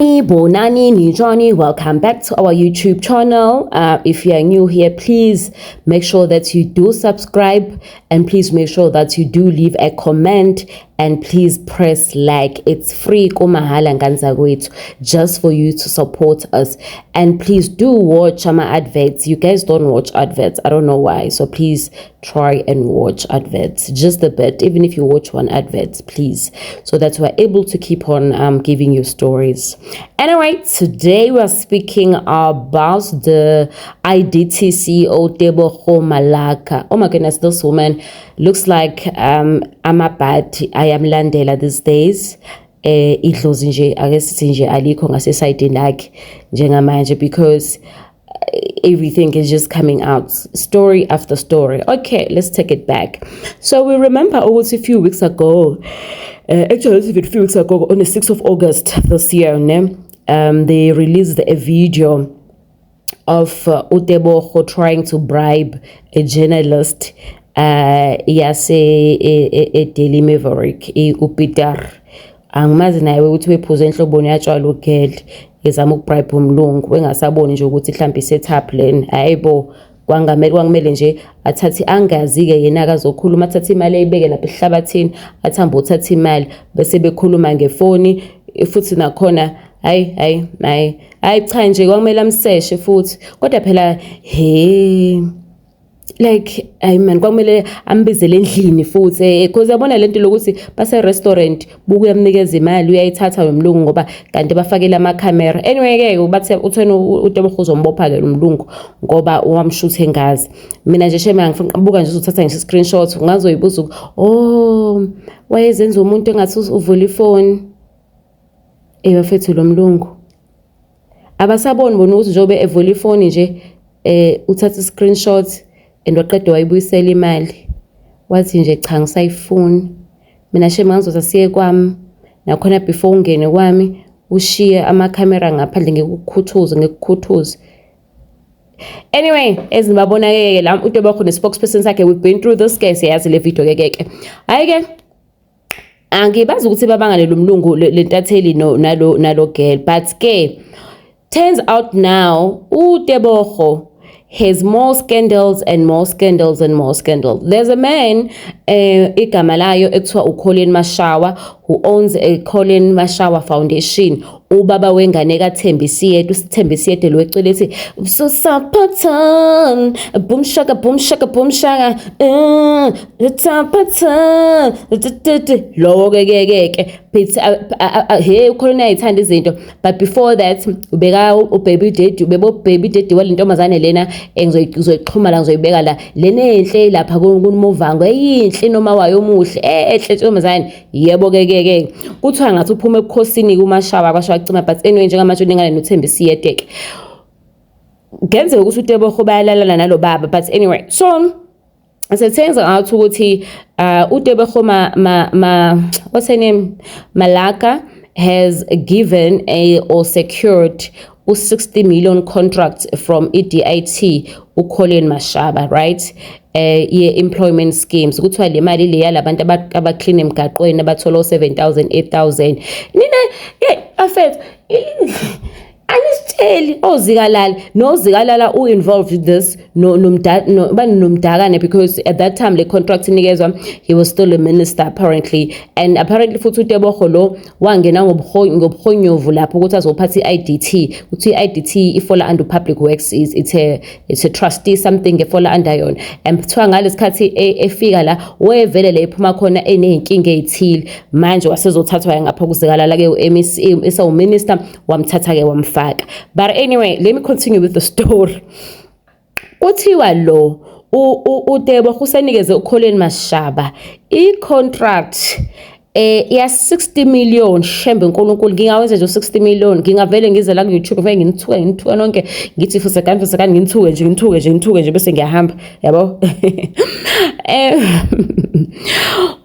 Bonani Nijani, welcome back to our YouTube channel. If you are new here, please make sure that you do subscribe and please make sure that you do leave a comment and please press like. It's free just for you to support us, and please do watch my adverts. You guys don't watch adverts, I don't know why, so please try and watch adverts just a bit, even if you watch one advert, please, so that we're able to keep on giving you stories. Anyway, today we are speaking about the IDT CEO Tebogo Malaka. Oh my goodness, this woman looks like I'm a bad I am Landela these days. Idlozi nje ake sithi nje alikho ngaseside lakhe njengamanje, because everything is just coming out, story after story. Okay, let's take it back. So we remember almost a few weeks ago, actually a few weeks ago, on the 6th of August this year, they released a video of Utebogo trying to bribe a journalist, yase a Daily Maverick, uPieter. Angimazi naye ukuthi wephuze enhloboni yatshwala ugel ezama ukubribe umlungu wengasaboni nje ukuthi mhlawumbe setup leni. Hayibo, kwangumele nje athathi angazi ke yena akazokhuluma, athathe imali ayibeke lapha ehlabathini, athamba uthatha imali bese bekhuluma ngefoni futhi nakhona hayi cha nje kwamele amseshe futhi, kodwa phela like man kwamele ambizele endlini futhi because yabona lento lokuthi base restaurant buku yamnikeza imali uyayithatha nomlungu ngoba kanti bafakela ama camera. Anyway ke bathe uthena uTebogo uzombopha ke umlungu ngoba wamshutha engazi. Mina nje shema ngifuna ukubuka nje uzothatha ngisho screenshot ngazoyibuza wayezenza umuntu engathi uvula ifoni bafethu lo mlungu abasaboni bona ukuthi njobe evula ifoni nje uthatha screenshot and waqeda wayibuyisela imali, wathi nje cha ngisayifuni mina shema ngizotha siye kwami nakhona before ungene kwami ushiye ama camera ngaphandle ngekukhuthuza. Anyway, ezibabona ke la uTebogo ne spokesperson sakhe, we've been through this case, yazi le video ke hayi ke angibazi ukuthi babangane lo mlungu lentatheli nalo girl, but ke turns out now uTebogo has more scandals and more scandals and more scandals. There's a man, igama layo ekuthiwa uColin Mashawa, who owns a Colin Mashawa Foundation. Ubaba wengane kaThembisiyede, uSithembisiyede lo ecela ethi Susapatan boom shaka Tapatan lo ke hey uColin ayithanda izinto, but before that ubeka ubaby daddy walentombazane lena engizoyixhuma la ngizoyibeka la lena enhle lapha kunumuvango eyinhle noma wayo omuhle enhle ntombazane. Yebo ke kuthiwa ngathi uphume ebukhosini kuMashawa kwasho wacima, but anyway njengamanje uningane noThembisiyede ke ngenzeka ukuthi uTebogo bayalalana nalo baba. But anyway, so as it turns out ukuthi uTebogo what's her name, Malaka has given or secured 60 million contracts from EDIT uColin Mashawa, right? Employment schemes kuthiwa le mali le yalabantu abaclean emgaqweni abathola 7,000 8,000 nina afet anisteli Zikalala involved with this nomdakane, because at that time the contract inikezwa he was still a minister apparently, and apparently futhi uTebogo lo wangena ngobuhonyovu lapho ukuthi azophatha iIDT, uthi iIDT ifola under public works, it's a trustee something efola under yona, and kuthiwa ngalesikhathi efika la wevele le iphuma khona enenkinga ezithile, manje wasezothathwa ngapha kuZikalala ke uMEC esa uminister wamthatha ke wamfaka. But anyway, let me continue with the story. Kuthiwa lo uTebogo usenikeze uColin Mashawa i-contract ya 60 million. Shembe uNkulunkulu, ngingawenza nje 60 million, ngingavele ngize la ku YouTube vele ngithuke nonke ngithi fusekani ngithuke nje bese ngiyahamba, yabo.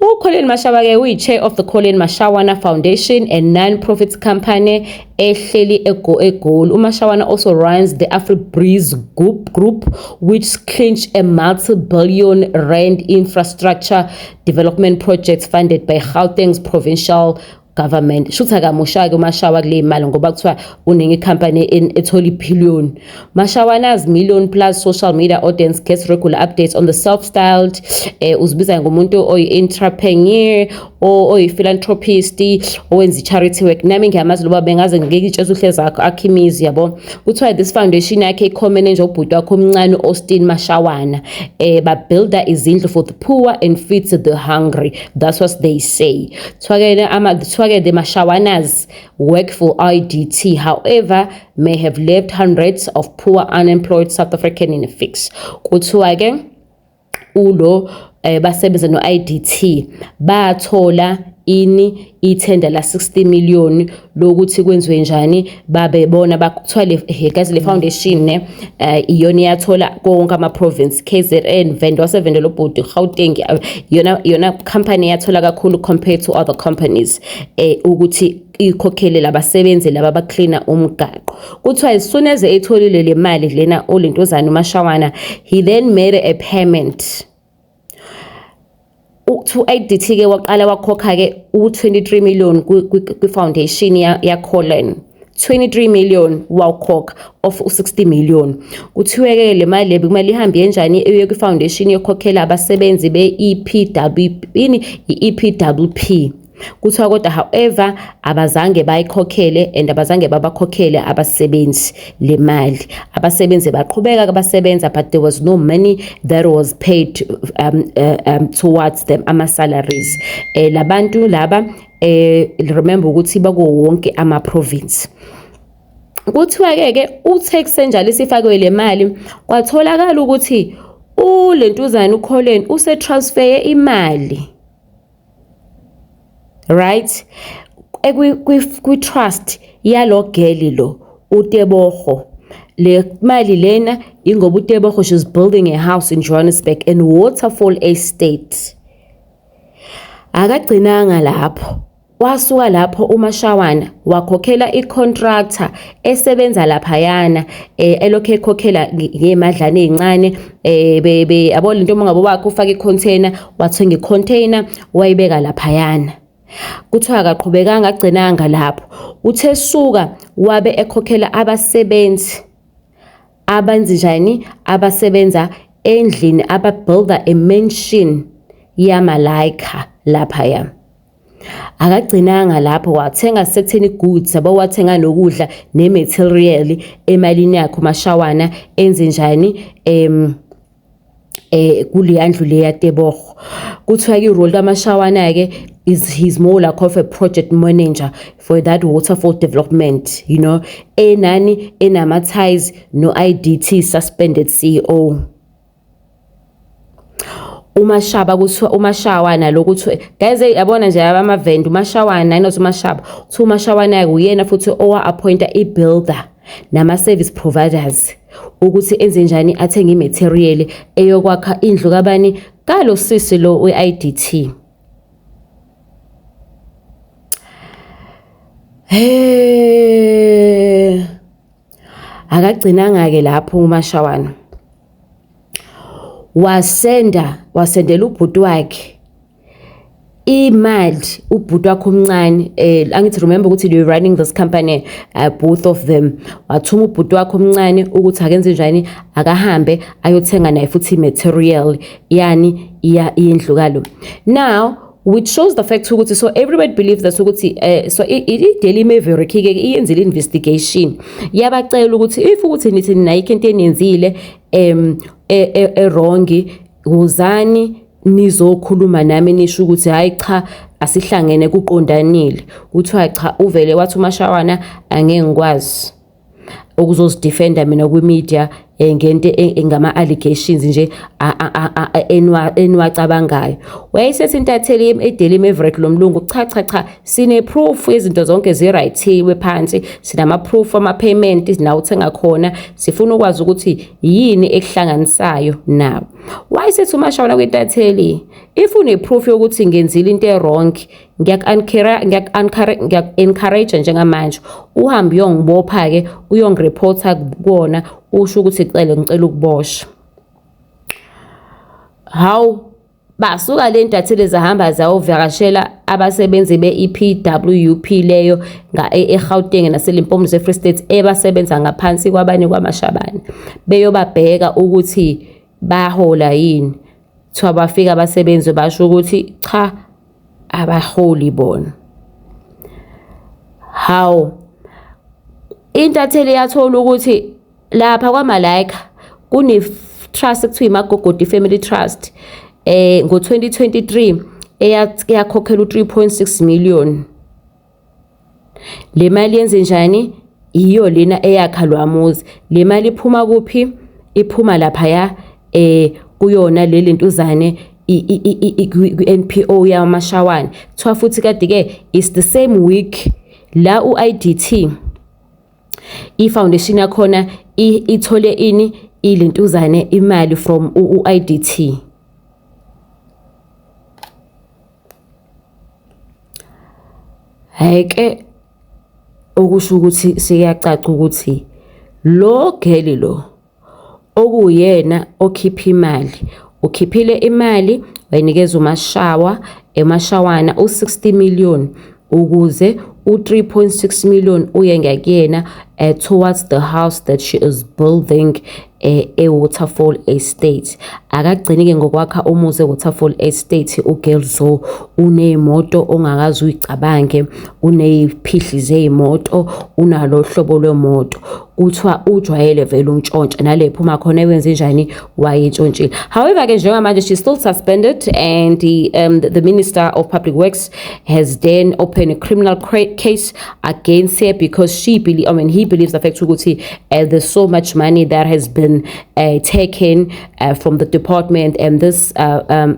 uColin Mashawa ke uyi-chair of the Colin Mashawana Foundation, a non-profit company ehleli eGoli. uMashawana also runs the AfriBreeze group, which clinched a multi-billion rand infrastructure development project funded by Gauteng's provincial government. Shuthi akamoshaki uMashawa kule mali ngoba kuthiwa uningi company ethola ibillion. Mashawa nazi million plus social media audience gets regular updates on the self-styled uzibiza ngumuntu oyi-entrepreneur oyi-philanthropist owenza charity work. Nami ngiyamazi loba bengaze ngikitshela uhlezi akhimizi yabo. Kuthiwa this foundation yakhe ikhomene nje ubhuti wakho omncane Austin Mashawana ba-builder izindlu for the poor and feeds the hungry. That's what they say. The Mashawanas work for IDT, however, may have left hundreds of poor unemployed South African in a fix. Kuthiwa-ke ulo basebenza no-IDT bathola ithenda la 60 million lokuthi kwenziwe njani babebona bakuthiwa le foundation iyona yathola konke ama province KZN vendor wasevendela ubhuti Gauteng yona company yathola kakhulu compared to other companies ukuthi ikhokhele labasebenzi laba bacleana umgaqo. Kuthiwa as soon as etholile le mali lena olintozana uMashawana, he then made a payment to IDT ke waqala wakhokha ke u23 million kwi foundation ya Colin. 23 million wakhokha of 60 million. Kuthiwe ke le mali bekumele ihambe kanjani eye kwi foundation yokhokhela abasebenzi EPWP. Kuthiwa kodwa however abazange bayikhokhele and abazange babakhokhele abasebenzi le mali. Abasebenzi baqhubeka abasebenza but there was no money that was paid towards them ama salaries. Labantu laba remember ukuthi bako wonke ama province. Kuthiwa ke uTax njalo sifakwe le mali kwatholakala ukuthi ulentuzana uColin use transfer imali, right, kwi trust yalo geli lo uTebogo. Le mali lena ingoba uTebogo she's building a house in Johannesburg and Waterfall Estate. Akagcinanga lapho, wasuka lapho uMashawana wakhokhela icontractor esebenza lapha yana elokhe ekhokhela ngemadlana ezincane abona into mangabo wakhe ufaka icontainer wathenga icontainer wayibeka lapha yana. Kuthiwa akaqhubekanga agcinanga lapho, uthe suka wabe ekhokhela abasebenzi abenza njani abasebenza endlini ababuilder a mansion yaMalaika lapha ya. Akagcinanga lapho, wathenga certain goods abawathenga nokudla nematerial emalini yakhe uMashawana enze njani kule ndlu le yaTebogo. Kuthiwa ke role kaMashawana ke he's more like of a project manager for that waterfall development, you know, enani enamaties no IDT suspended CEO. uMashaba kuthiwa uMashawana lokuthi guys yabona nje abamavend uMashawana inothi uMashaba uthi uMashawana uyena futhi owa appointa ibuilder nama service providers ukuthi enze njani athenga imaterial eyokwakha indlu kabani kalo sisi lo weIDT. Akagcinanga ke lapho uMashawana, wasendela ubhuti wakhe imali, ubhuti wakhe omncane angithi remember ukuthi they were running this company both of them. Wathuma ubhuti wakhe omncane ukuthi akenze njani akahambe ayothenga naye futhi material yani indlu kalo. Now which shows the fact ukuthi so everybody believes that ukuthi so iDaily Maverick ke iyenzile investigation yabacela ukuthi if ukuthi nithi nayikho into enenzile wrong uzani nizokhuluma nami nisho ukuthi hayi cha asihlangene kuqondanile. Kuthiwa cha uvele wathi uMashawana angeke ngikwazi ukuzozidefenda mina kwi media ngento engama allegations nje enwacabangayo. Wayesethi intatheli eDaily Maverick lomlungu cha sine proof izinto zonke zirightiwe phansi, sinama proof ama payment nawo uthenga khona, sifuna ukwazi ukuthi yini ekuhlanganisayo nawo. Wayesethi uMashawana kwintatheli if une proof yokuthi ngenzile into wrong ngiyak-encourage njengamanje uhambe uyongibopha ke uyongireporta kubona usho ukuthi ngicela ukuboshwa. How basuka le ntatheli zahamba zawovakashela abasebenzi be-EPWP leyo eGauteng naseLimpopo Free State ebasebenza ngaphansi kwabanye kwaMashabane beyobabheka ukuthi bahola yini. Kuthiwa bafika abasebenzi basho ukuthi cha abaholi bona. How intatheli yathola ukuthi lapha kwaMalaika kune trust ekuthiwa iMagogodi Family Trust ngo-2023 eyakhokhela u3.6 million. Le mali yenze njani? Iyo lena eyakha lwamuzi. Le mali iphuma kuphi? Iphuma lapha kuyona leli ntuzane NPO yaMashawana. Kuthiwa futhi kade ke is the same week la uIDT ifoundation yakhona ithole ini ilentuzane imali from uIDT. Hayike okusho ukuthi siyacaca ukuthi lo geli lo okuyena okhipha imali ukhiphile imali wayinikeza eMashawana u60 million ukuze u3.6 million uye ngakuyena towards the house that she is building Waterfall Estate. Akagcini ke ngokwakha umuzi Waterfall Estate. uGelzo unemoto ongakazi uyicabange, uneziphihli zeimoto, unalo hlobo lwemoto. Kuthiwa ujwayele vele untshontsha nalepho uma khona wenza njani wayintshontshile. However ke njengamanje she's still suspended and the Minister of Public Works has then opened a criminal case against her because he believes the fact ukuthi there's so much money that has been taken from the department, and this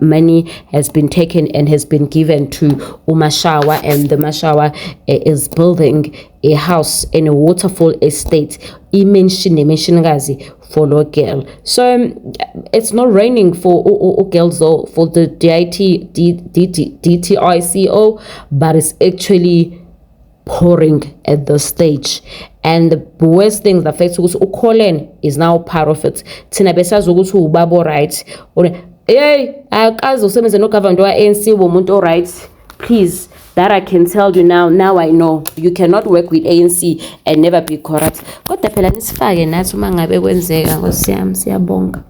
money has been taken and has been given to uMashawa, and the Mashawa is building a house in a Waterfall Estate. Mention for lo girl. So it's not raining for girls or for the DTICO, but it's actually pouring at the stage. And the worst thing that affects Colin is now part of it. Tina besazi ukuthi ubaba right. Hey, akazi usebenza no government wa ANC womuntu right. Please, that I can tell you now. Now I know you cannot work with ANC and never be corrupt. Kodwa phela nisifake nathi uma ngabe kwenzeka Nkosi yami siyabonga.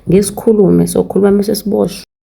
Ngesikhulume sokhuluma mase siboshwe.